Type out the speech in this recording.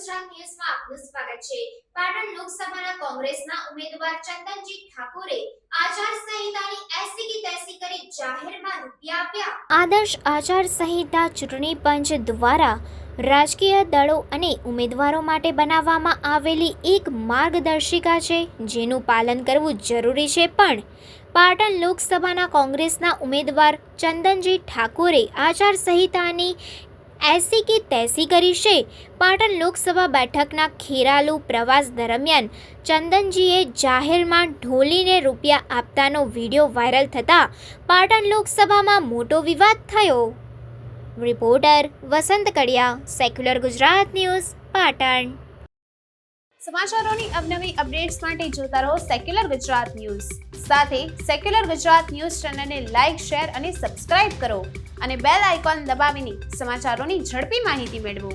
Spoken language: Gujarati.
ગુજરાત ન્યૂઝમાં આપનું સ્વાગત છે। પાટણ લોકસભાના કોંગ્રેસના ઉમેદવાર ચંદનજી ઠાકોરે આચાર સંહિતાની એસી કી તૈસી કરી જાહેરમાં રૂપિયા આપ્યા। આદર્શ આચાર સંહિતા ચૂંટણી પંચ દ્વારા રાજકીય દળો અને ઉમેદવારો માટે બનાવવામાં આવેલી એક માર્ગદર્શિકા છે, જેનું પાલન કરવું જરૂરી છે। પણ પાટણ લોકસભાના કોંગ્રેસના ઉમેદવાર ચંદનજી ઠાકોરે આચાર સંહિતાની એસી કી તૈસી કરી છે। પાટણ લોકસભા બેઠકના ખેરાલુ પ્રવાસ દરમિયાન ચંદનજીએ જાહેરમાં ઢોલીને રૂપિયા આપતાનો વિડીયો વાયરલ થતાં પાટણ લોકસભામાં મોટો વિવાદ થયો। રિપોર્ટર વસંત કડિયા, સેક્યુલર ગુજરાત ન્યૂઝ, પાટણ। સમાચારોની અવનવી અપડેટ્સ માટે જોતા રહો સેક્યુલર ગુજરાત ન્યૂઝ। સાથે સેક્યુલર ગુજરાત ન્યૂઝ ચેનલને લાઇક, શેર અને સબસ્ક્રાઇબ કરો અને બેલ આઇકોન દબાવીને સમાચારોની ઝડપી માહિતી મેળવો।